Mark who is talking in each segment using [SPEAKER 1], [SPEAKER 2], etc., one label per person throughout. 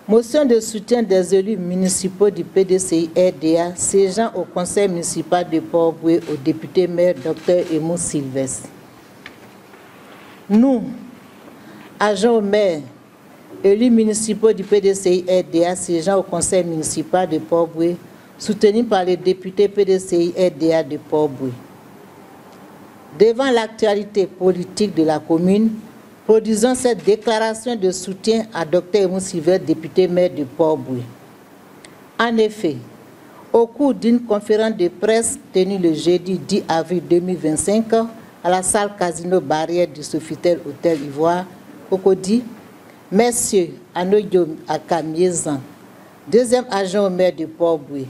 [SPEAKER 1] Motion de soutien des élus municipaux du PDCI-RDA siégeant au conseil municipal de Port-Bouët au député maire Dr Aymon Sylvestre. Nous, agents au maire, élus municipaux du PDCI-RDA siégeant au conseil municipal de Port-Bouët, soutenus par les députés PDCI-RDA de Port-Bouët. Devant l'actualité politique de la commune, produisons cette déclaration de soutien à Dr Aymon Sylvestre, député maire de Port-Bouët. En effet, au cours d'une conférence de presse tenue le jeudi 10 avril 2025 à la salle Casino Barrière du Sofitel Hôtel Ivoire, Cocody, Messieurs Anoyom Akamiezan, deuxième agent au maire de Port-Bouët,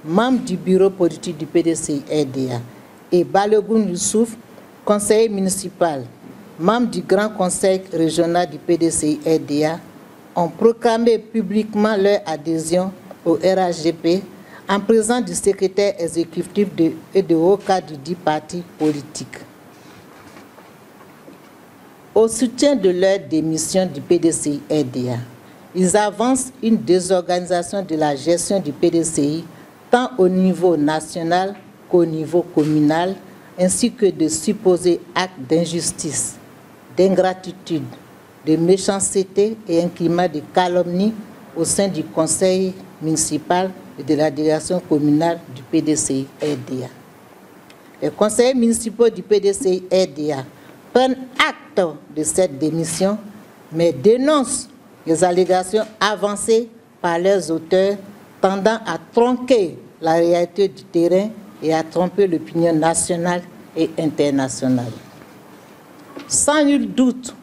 [SPEAKER 1] membre du bureau politique du PDCI-RDA, et Balogun Youssouf, conseiller municipal, membre du Grand Conseil régional du PDCI-RDA, ont proclamé publiquement leur adhésion au RHGP en présence du secrétaire exécutif et de haut cadre du dit parti politique. Au soutien de leur démission du PDCI-RDA, ils avancent une désorganisation de la gestion du PDCI tant au niveau national qu'au niveau communal, ainsi que de supposés actes d'injustice, d'ingratitude, de méchanceté et un climat de calomnie au sein du conseil municipal et de la délégation communale du PDCI-RDA. Les conseillers municipaux du PDCI-RDA prennent acte de cette démission, mais dénoncent les allégations avancées par leurs auteurs tendant à tronquer la réalité du terrain et à tromper l'opinion nationale et internationale. Sans nul doute,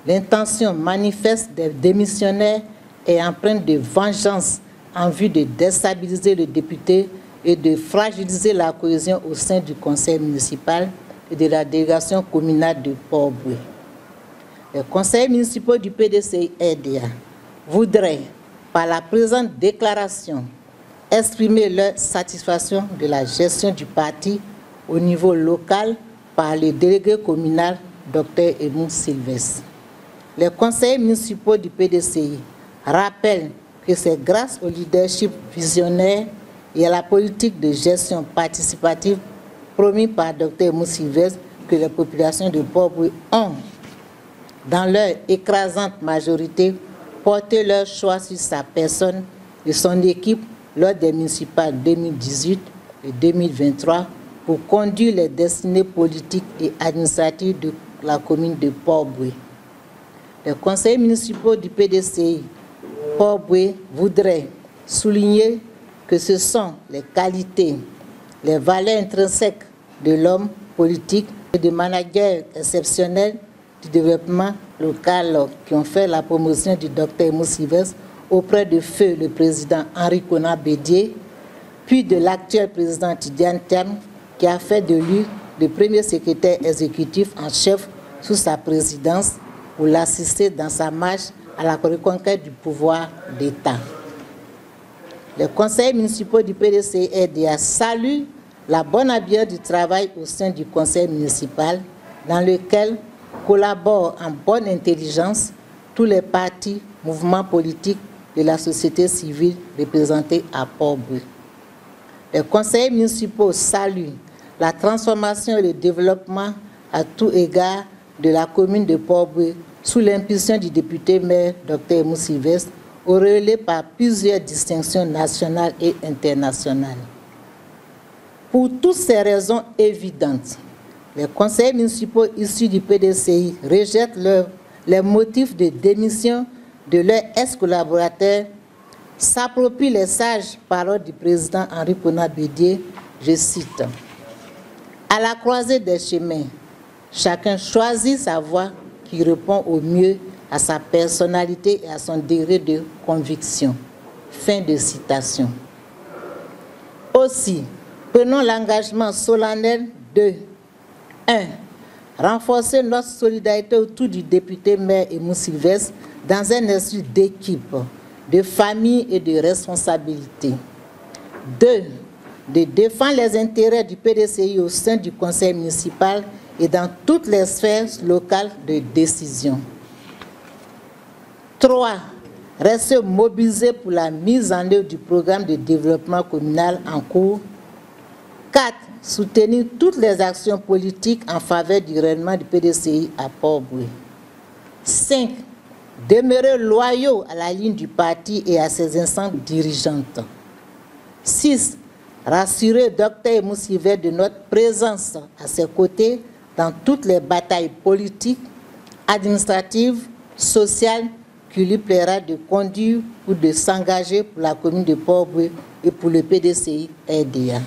[SPEAKER 1] l'intention manifeste des démissionnaires est empreinte de vengeance en vue de déstabiliser le député et de fragiliser la cohésion au sein du conseil municipal et de la délégation communale de Port-Bouët. Les conseillers municipaux du PDCI-RDA voudraient, par la présente déclaration, exprimer leur satisfaction de la gestion du parti au niveau local par le délégué communal Dr Aymon Sylvestre. Les conseillers municipaux du PDCI rappellent que c'est grâce au leadership visionnaire et à la politique de gestion participative promis par Dr Aymon Sylvestre que les populations de Port-Bouët ont, dans leur écrasante majorité, porté leur choix sur sa personne et son équipe lors des municipales 2018 et 2023 pour conduire les destinées politiques et administratives de la commune de Port-Bouët. Les conseillers municipaux du PDCI Port-Bouët voudraient souligner que ce sont les qualités, les valeurs intrinsèques de l'homme politique et de managers exceptionnels du développement local qui ont fait la promotion du Dr Aymon Sylvestre auprès de feu le président Henri Konan Bédié, puis de l'actuel président Tidiane Thiam, qui a fait de lui le premier secrétaire exécutif en chef sous sa présidence pour l'assister dans sa marche à la reconquête du pouvoir d'État. Les conseillers municipaux du PDCI-RDA saluent la bonne ambiance du travail au sein du conseil municipal, dans lequel collaborent en bonne intelligence tous les partis, mouvements politiques de la société civile représentés à Port-Bouët. Les conseillers municipaux saluent la transformation et le développement à tout égard de la commune de Port-Bouët sous l'impulsion du député maire Dr Aymon Sylvestre, auréolé par plusieurs distinctions nationales et internationales. Pour toutes ces raisons évidentes, les conseillers municipaux issus du PDCI rejettent les motifs de démission de leurs ex-collaborateurs, s'approprient les sages paroles du président Henri Konan Bédié, je cite, « À la croisée des chemins, chacun choisit sa voie qui répond au mieux à sa personnalité et à son degré de conviction. » Fin de citation. Aussi, prenons l'engagement solennel de 1. Renforcer notre solidarité autour du député maire Aymon Sylvestre dans un esprit d'équipe, de famille et de responsabilité. 2. De défendre les intérêts du PDCI au sein du conseil municipal et dans toutes les sphères locales de décision. 3. Rester mobilisé pour la mise en œuvre du programme de développement communal en cours. 4. Soutenir toutes les actions politiques en faveur du rayonnement du PDCI à Port-Bouët. 5. Demeurer loyaux à la ligne du parti et à ses instances dirigeantes. 6. Rassurer Dr Moussivet de notre présence à ses côtés dans toutes les batailles politiques, administratives, sociales qui lui plaira de conduire ou de s'engager pour la commune de Port-Bouët et pour le PDCI RDA.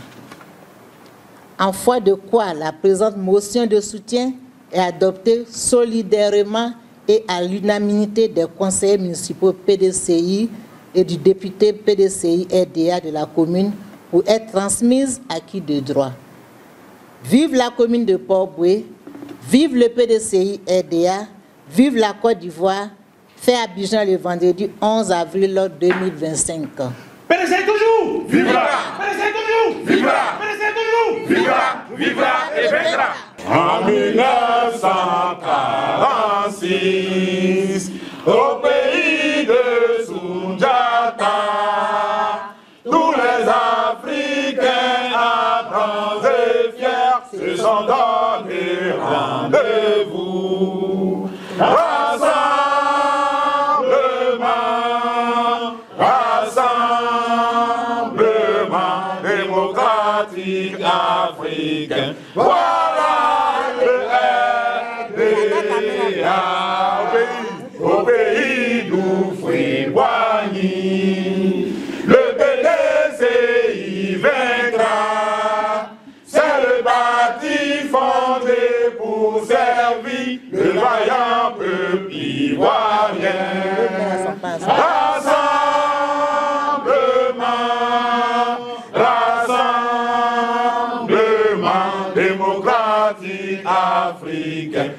[SPEAKER 1] En foi de quoi la présente motion de soutien est adoptée solidairement et à l'unanimité des conseillers municipaux PDCI et du député PDCI RDA de la commune pour être transmise à qui de droit. Vive la commune de Port-Bouët, vive le PDCI RDA, vive la Côte d'Ivoire, fait à Abidjan le vendredi 11 avril 2025.
[SPEAKER 2] PDCI toujours!
[SPEAKER 3] Vivra!
[SPEAKER 2] PDCI toujours!
[SPEAKER 3] Vivra!
[SPEAKER 2] PDCI toujours!
[SPEAKER 3] Vivra! Vivra et vaincra! En 1946, au pays de Soundiata, tous les Africains ardents et fiers se sont donnés rendez-vous. Rassemblement démocratique africain. Voilà le RDA au pays d'Oufoué-Boigny. Le PDCI vaincra. C'est le bâti fondé pour servir le vaillant peuple ivoirien. Rassemblement démocratique africain.